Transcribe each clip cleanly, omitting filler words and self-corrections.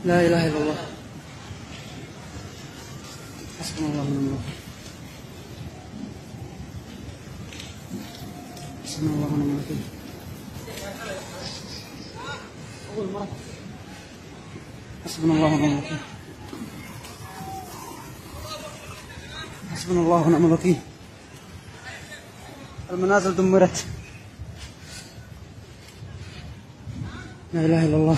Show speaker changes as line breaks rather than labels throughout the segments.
لا إله إلا الله. حسبنا الله ونعم الوكيل. حسبنا الله ونعم الوكيل. حسبنا الله ونعم الوكيل. حسبنا الله ونعم الوكيل. المنازل دمرت. لا إله إلا الله.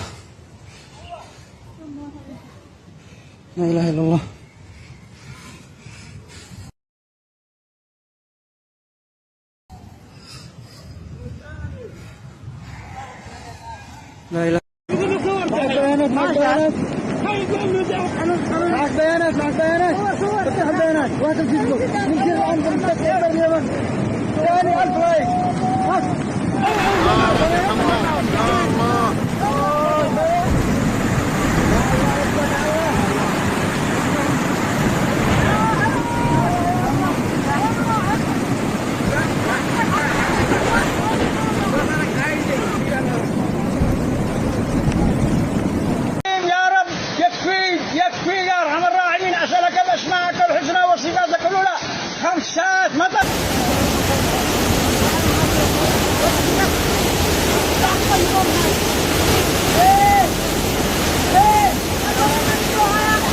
لا إله إلا الله. لا إله. معك بيانات معك بيانات معك بيانات معك بيانات افتح البيانات وهات الفيسبوك نمشي الآن بالمستقبل اليمن ثاني 1000 لايك. خمسات مطر.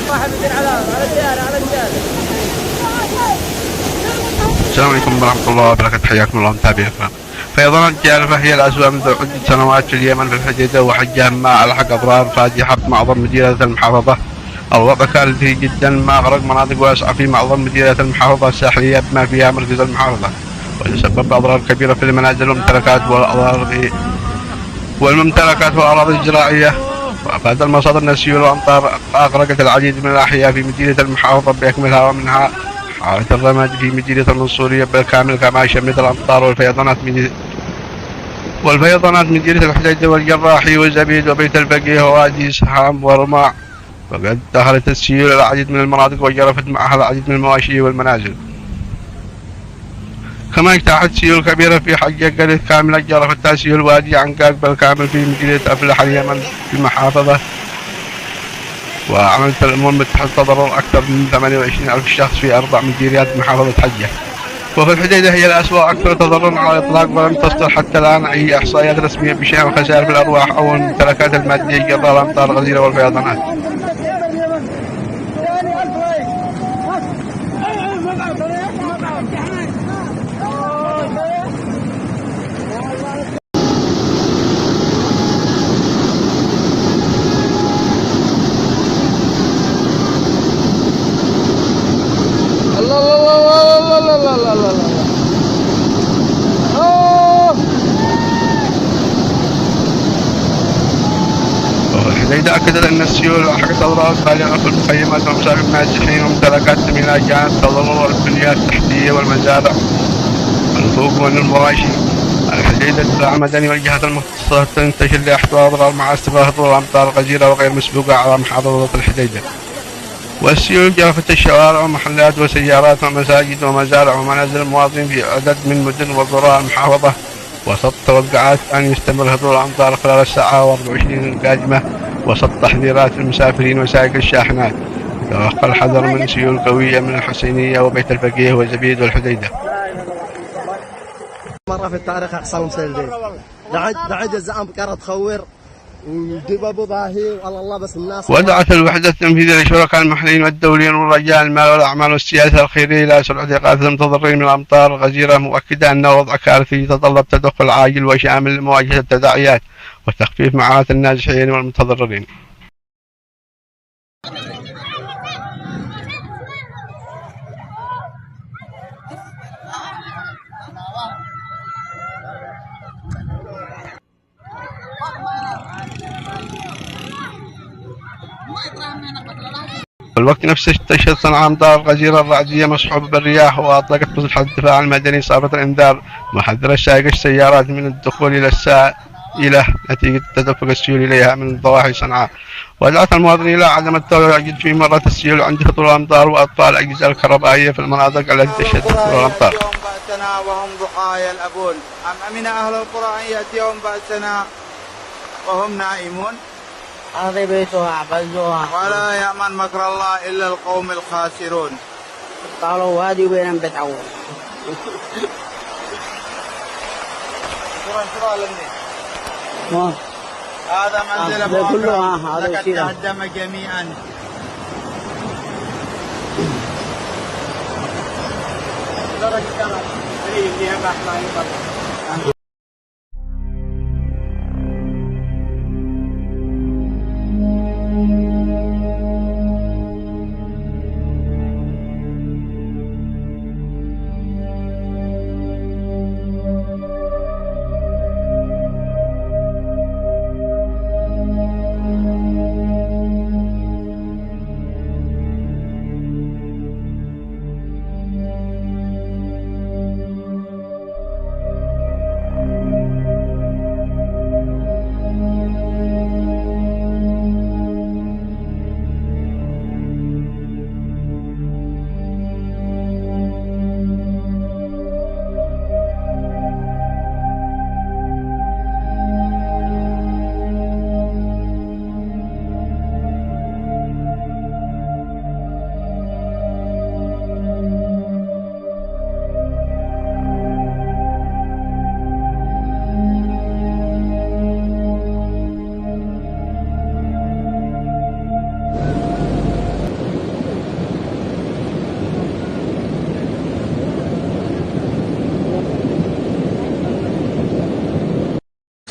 واحد يدير على الديار على الديار.
السلام عليكم ورحمة الله وبركاته، حياكم الله متابعي الكرام. فيضانات جارفة هي الأسوأ منذ عدة سنوات في اليمن في الحديدة، وحجها ما ألحق أضرار فادحة بمعظم مديريات المحافظة. الوضع كارثي جدا، ما أغرق مناطق واسعة في معظم مديريات المحافظة الساحلية بما فيها مركز المحافظة، وتسبب أضرار كبيرة في المنازل والممتلكات والأراضي الزراعية. وأفاد المصادر أن السيول والأمطار أغرقت العديد من الأحياء في مديرية المحافظة بأكملها، ومنها حالة الرماد في مديرية المنصورية بالكامل، كما شملت الأمطار والفيضانات مديرية الحديدة والجراحي وزبيد وبيت الفقيه ووادي سحام ورماع. وقد دخلت السيول العديد من المناطق وجرفت معها العديد من المواشي والمنازل. كما اجتاحت سيول كبيرة في حجة قرية كاملة، جرفتها سيول وادي عنقاق بالكامل في مديرية أفلح اليمن في المحافظة، وعملت الأمم المتحدة تضرر أكثر من 28,000 شخص في 4 مديريات محافظة حجة. وفي الحديدة هي الأسوأ أكثر تضررا على الإطلاق، ولم تصدر حتى الآن أي إحصائيات رسمية بشأن الخسائر في الأرواح أو الممتلكات المادية جراء الأمطار الغزيرة والفيضانات. الحديدة أكدت أن السيول لحقت أضرار بالغة في المخيمات ومساكن النازحين وممتلكات ثمينة جانت تضرر البنية التحتية والمزارع والفوق والمواشي. الحديدة الدفاع المدني والجهات المختصة تنتشر لإحصاء أضرار مع استمرار هطول الأمطار الغزيرة وغير مسبوقة على محافظة الحديدة. والسيول جرفت الشوارع ومحلات وسيارات ومساجد ومزارع ومنازل المواطنين في عدد من مدن وقرى المحافظة، وسط توقعات أن يستمر هطول الأمطار خلال الساعة 24 القادمة، وسط تحذيرات المسافرين وسائق الشاحنات يتوقع الحذر من سيول قوية من الحسينية وبيت الفقيه وزبيد والحديدة.
مرة في التاريخ يحصل مثل ذي، دعد الزعم بكرة تخور ودبابو باهي والله الله بس الناس.
ودعت الوحدة التنفيذية للشركاء المحليين والدوليين ورجال المال والأعمال والسياسة الخيرية إلى سرعة إيقاف المتضررين من الأمطار الغزيرة، مؤكدة أن وضع كارثي يتطلب تدخل عاجل وشامل لمواجهة التداعيات وتخفيف معاناة النازحين والمتضررين. الوقت نفسه تشهد صنعاء أمطار غزيرة رعدية مصحوبة بالرياح، وأطلقت مصلحة الدفاع المدني صافرة الإنذار محذرة سائق السيارات من الدخول إلى السائلة نتيجة تدفق السيول إليها من ضواحي صنعاء، ودعت المواطنين إلى عدم التواجد في مرات السيول عند هطول الأمطار وأطفاء الأجهزة الكهربائية في المناطق التي تشهد هطول الأمطار.
بأسنا وهم ضحايا الأبون، أم أمن أهل القرى أن يأتيهم بأسنا وهم نائمون؟
هذه بيتها عبزوها
ولا يأمن مكر الله إلا القوم الخاسرون.
قالوا وادي وبينهم بتعور.
هذا منزل أبو
كلها هذا
لقد تهدم جميعا.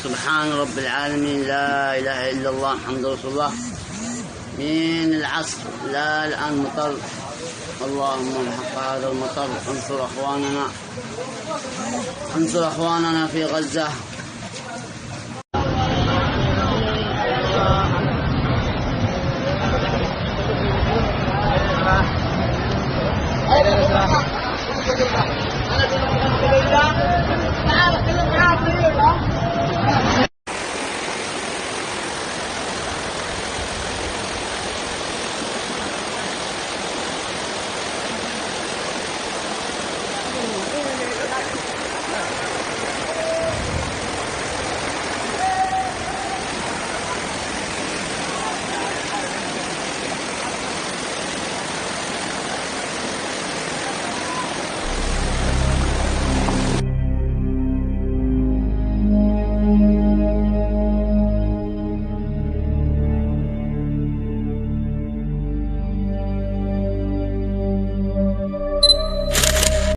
سبحان رب العالمين، لا إله إلا الله محمد رسول الله. من العصر لا الآن مطر، اللهم امحق هذا المطر، انصر أخواننا في غزة.